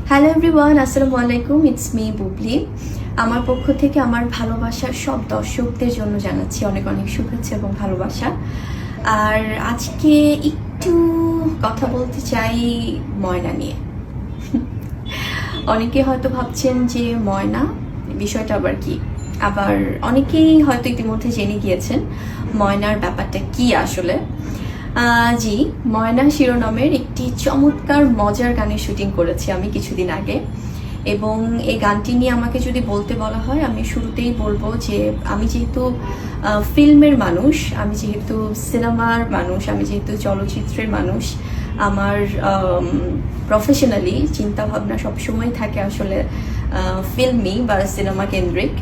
Hello everyone, আসসালামু আলাইকুম। It's me Bubly. আমার পক্ষ থেকে আমার ভালোবাসার সব দর্শকদের জন্য জানাচ্ছি অনেক অনেক শুভেচ্ছা এবং ভালোবাসা। আর আজকে একটু কথা বলতে চাই ময়না নিয়ে। অনেকে হয়তো ভাবছেন যে ময়না বিষয়টা আবার কি, আবার অনেকেই হয়তো ইতিমধ্যে জেনে গিয়েছেন ময়নার ব্যাপারটা কি আসলে। জি, ময়না শিরোনামের একটি চমৎকার মজার গানের শুটিং করেছি আমি কিছুদিন আগে, এবং এই গানটি নিয়ে আমাকে যদি বলতে বলা হয় আমি শুরুতেই বলবো যে আমি যেহেতু ফিল্মের মানুষ, আমি যেহেতু সিনেমার মানুষ, আমি যেহেতু চলচ্চিত্রের মানুষ, আমার প্রফেশনালি চিন্তাভাবনা সবসময় থাকে আসলে ফিল্মি বা সিনেমা কেন্দ্রিক।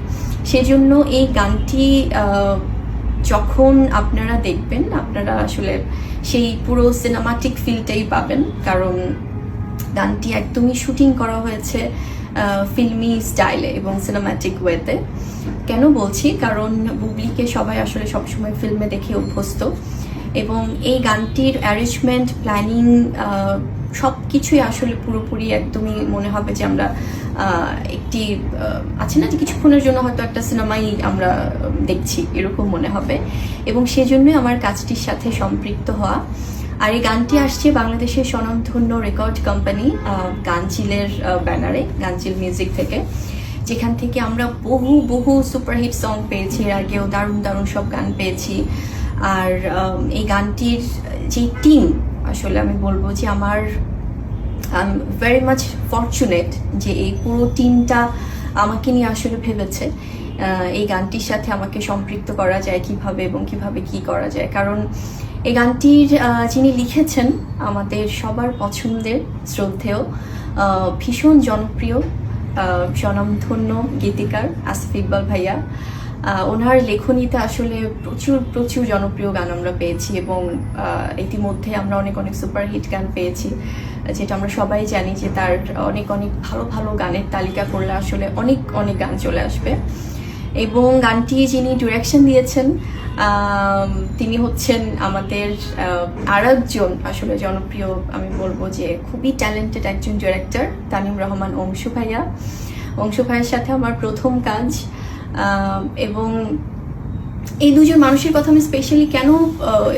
সেজন্য এই গানটি যখন আপনারা দেখবেন আপনারা আসলে সেই পুরো সিনেমাটিক ফিলটাই পাবেন, কারণ গানটি একদমই শুটিং করা হয়েছে ফিল্মি স্টাইলে এবং সিনেমাটিক ওয়েতে। কেন বলছি, কারণ বুবলিকে সবাই আসলে সবসময় ফিল্মে দেখে অভ্যস্ত, এবং এই গানটির অ্যারেঞ্জমেন্ট, প্ল্যানিং সব কিছুই আসলে পুরোপুরি একদমই মনে হবে যে আমরা একটি আছে না যে কিছুক্ষণের জন্য হয়তো একটা সিনেমাই আমরা দেখছি, এরকম মনে হবে। এবং সেজন্যই আমার কাজটির সাথে সম্পৃক্ত হওয়া। আর এই গানটি আসছে বাংলাদেশের স্বনামধন্য রেকর্ড কোম্পানি গানচিলের ব্যানারে, গানচিল মিউজিক থেকে, যেখান থেকে আমরা বহু বহু সুপারহিট সং পেয়েছি, এর আগেও দারুণ দারুণ সব গান পেয়েছি। আর এই গানটির যে টিম, আসলে আমি বলবো যে আমার ভেরি মাচ ফরচুনেট যে এই পুরো টিমটা আমাকে নিয়ে আসলে ভেবেছে এই গানটির সাথে আমাকে সম্পৃক্ত করা যায় কিভাবে এবং কিভাবে কি করা যায়। কারণ এই গানটির যিনি লিখেছেন আমাদের সবার পছন্দের, শ্রদ্ধেয়, ভীষণ জনপ্রিয় স্বনামধন্য গীতিকার আসিফ ইকবাল ভাইয়া। ওনার লেখনীতে আসলে প্রচুর প্রচুর জনপ্রিয় গান আমরা পেয়েছি, এবং ইতিমধ্যে আমরা অনেক অনেক সুপারহিট গান পেয়েছি, যেটা আমরা সবাই জানি যে তার অনেক অনেক ভালো ভালো গানের তালিকা করলে আসলে অনেক অনেক গান চলে আসবে। এবং গানটি যিনি ডিরেকশন দিয়েছেন তিনি হচ্ছেন আমাদের আর একজন আসলে জনপ্রিয়, আমি বলবো যে খুবই ট্যালেন্টেড একজন ডিরেক্টর, তানিম রহমান অংশু ভাইয়া। অংশু ভাইয়ের সাথে আমার প্রথম কাজ, এবং এই দুজন মানুষের কথা আমি স্পেশালি কেন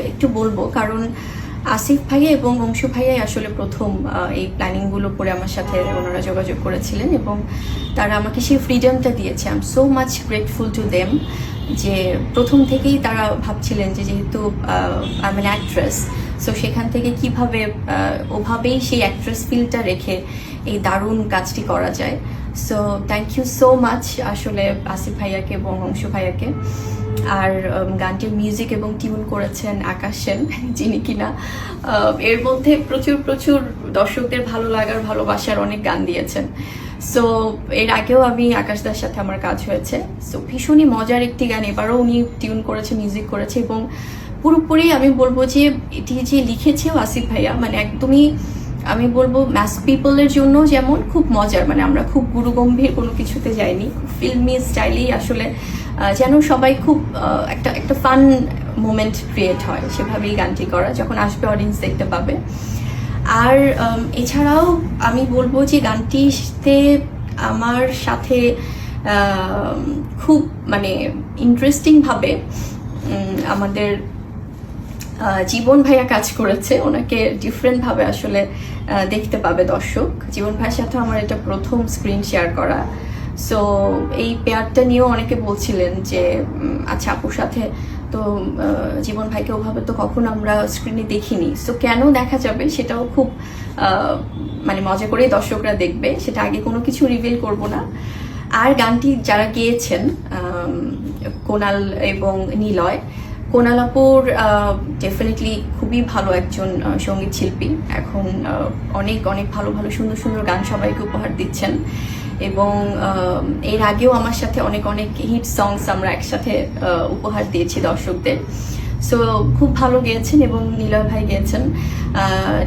একটু বলবো, কারণ আসিফ ভাইয়া এবং অংশু ভাইয়াই আসলে প্রথম এই প্ল্যানিংগুলো করে আমার সাথে ওনারা যোগাযোগ করেছিলেন, এবং তারা আমাকে সেই ফ্রিডমটা দিয়েছে। I am so much grateful to them, যে প্রথম থেকেই তারা ভাবছিলেন যে যেহেতু I am an actress, so সেখান থেকে কিভাবে ওভাবেই সেই অ্যাক্ট্রেস ফিলটা রেখে এই দারুণ কাজটি করা যায়। So thank you so much আসলে আসিফ ভাইয়াকে এবং অংশু ভাইয়াকে। আর গানটির মিউজিক এবং টিউন করেছেন আকাশ সেন, যিনি কিনা এর মধ্যে প্রচুর প্রচুর দর্শকদের ভালো লাগার, ভালোবাসার অনেক গান দিয়েছেন। সো এর আগেও আমি আকাশদার সাথে আমার কাজ হয়েছে। সো ভীষণই মজার একটি গান এবারও উনি টিউন করেছে, মিউজিক করেছে, এবং পুরোপুরি আমি বলবো যে এটি যে লিখেছেও আসিফ ভাইয়া, মানে একদমই আমি বলবো ম্যাস পিপলের জন্য যেমন খুব মজার, মানে আমরা খুব গুরুগম্ভীর কোনো কিছুতে যাইনি, খুব ফিল্মি স্টাইলেই আসলে যেন সবাই খুব একটা একটা ফান মোমেন্ট ক্রিয়েট হয়, সেভাবেই গানটি করা, যখন আসবে অডিয়েন্স দেখতে পাবে। আর এছাড়াও আমি বলবো যে গানটিতে আমার সাথে খুব মানে ইন্টারেস্টিংভাবে আমাদের জীবন ভাইয়া কাজ করেছে। ওনাকে ডিফারেন্টভাবে আসলে দেখতে পাবে দর্শক। জীবন ভাইয়ের সাথে আমার এটা প্রথম স্ক্রিন শেয়ার করা। সো এই পেয়ারটা নিয়েও অনেকে বলছিলেন যে আচ্ছা, আপুর সাথে তো জীবন ভাইকে ওভাবে তো কখনো আমরা স্ক্রিনে দেখিনি, সো কেন দেখা যাবে সেটাও খুব মানে মজা করেই দর্শকরা দেখবে, সেটা আগে কোনো কিছু রিভিল করব না। আর গানটি যারা গেয়েছেন কোনাল এবং নিলয়, কোনাল আপুর ডেফিনেটলি খুবই ভালো একজন সঙ্গীত শিল্পী, এখন অনেক অনেক ভালো ভালো সুন্দর সুন্দর গান সবাইকে উপহার দিচ্ছেন, এবং এর আগেও আমার সাথে অনেক অনেক হিট সংস আমরা একসাথে উপহার দিয়েছি দর্শকদের। সো খুব ভালো গেয়েছেন, এবং নীলয় ভাই গেয়েছেন।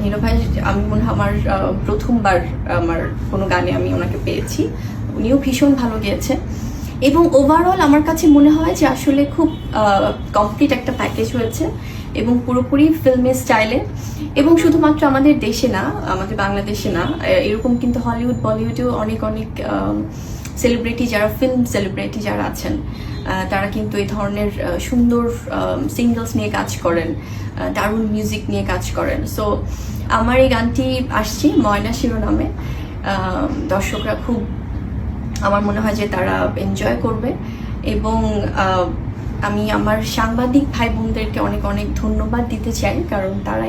নীলয় ভাই আমি মনে হয় আমার প্রথমবার আমার কোনো গানে আমি ওনাকে পেয়েছি, উনিও ভীষণ ভালো গেয়েছেন। এবং ওভারঅল আমার কাছে মনে হয় যে আসলে খুব কমপ্লিট একটা প্যাকেজ হয়েছে, এবং পুরোপুরি ফিল্মি স্টাইলে, এবং শুধুমাত্র আমাদের দেশে না, আমাদের বাংলাদেশে না, এরকম কিন্তু হলিউড বলিউডেও অনেক অনেক সেলিব্রিটি, যারা ফিল্ম সেলিব্রিটি যারা আছেন, তারা কিন্তু এই ধরনের সুন্দর সিঙ্গলস নিয়ে কাজ করেন, দারুণ মিউজিক নিয়ে কাজ করেন। সো আমার এই গানটি আসছে ময়না শিরোনামে। দর্শকরা খুব, আমার মনে হয় যে তারা এনজয় করবে, এবং আমি আমার সাংবাদিক ভাই বোনদেরকে অনেক অনেক ধন্যবাদ দিতে চাই, কারণ তারা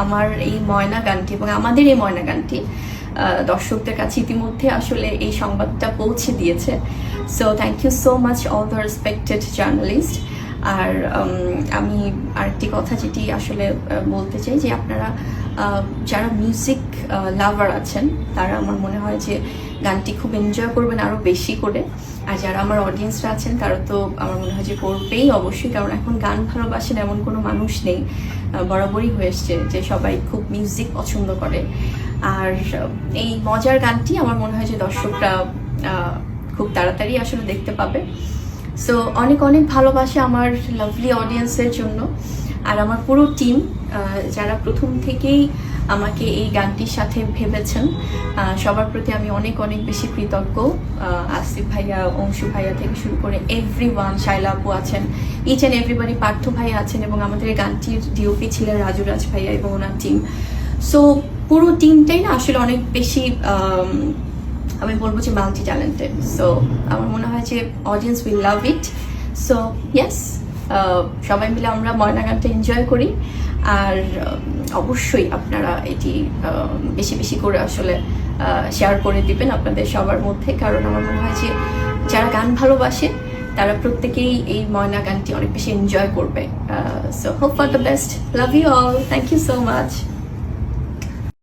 আমার এই ময়না গানটি এবং আমাদের এই ময়না গানটি দর্শকদের কাছে ইতিমধ্যে আসলে এই সংবাদটা পৌঁছে দিয়েছে। So thank you so much all the respected journalist. আর আমি আরেকটি কথা যেটি আসলে বলতে চাই, যে আপনারা যারা মিউজিক লাভার আছেন, তারা আমার মনে হয় যে গানটি খুব এনজয় করবেন আরও বেশি করে। আর যারা আমার অডিয়েন্সরা আছেন, তারা তো আমার মনে হয় যে করবেই অবশ্যই, কারণ এখন গান ভালোবাসেন এমন কোনো মানুষ নেই, বরাবরই হয়ে এসছে যে সবাই খুব মিউজিক পছন্দ করে। আর এই মজার গানটি আমার মনে হয় যে দর্শকরা খুব তাড়াতাড়ি আসলে দেখতে পাবে। সো অনেক অনেক ভালোবাসা আমার লাভলি অডিয়েন্সের জন্য, আর আমার পুরো টিম যারা প্রথম থেকেই আমাকে এই গানটির সাথে ভেবেছেন, সবার প্রতি আমি অনেক অনেক বেশি কৃতজ্ঞ। আসিফ ভাইয়া, অংশু ভাইয়া থেকে শুরু করে এভরিওয়ান, শাইলা আপু আছেন, ইচ অ্যান্ড এভরিবডি, পার্থ ভাইয়া আছেন, এবং আমাদের এই গানটির ডিওপি ছিলেন রাজুরাজ ভাইয়া এবং ওনার টিম। সো পুরো টিমটাই না আসলে অনেক বেশি, আমি বলবো যে মাল্টি ট্যালেন্টেড। সো আমার মনে হয় যে audience will love it. So yes, সবাই মিলে আমরা ময়না গানটা এনজয় করি। আর অবশ্যই আপনারা এটি বেশি বেশি করে আসলে শেয়ার করে দিবেন আপনাদের সবার মধ্যে, কারণ আমার মনে হয় যে যারা গান ভালোবাসে তারা প্রত্যেকেই এই ময়না গানটি অনেক বেশি এনজয় করবে। So hope for the best, love you all, thank you so much.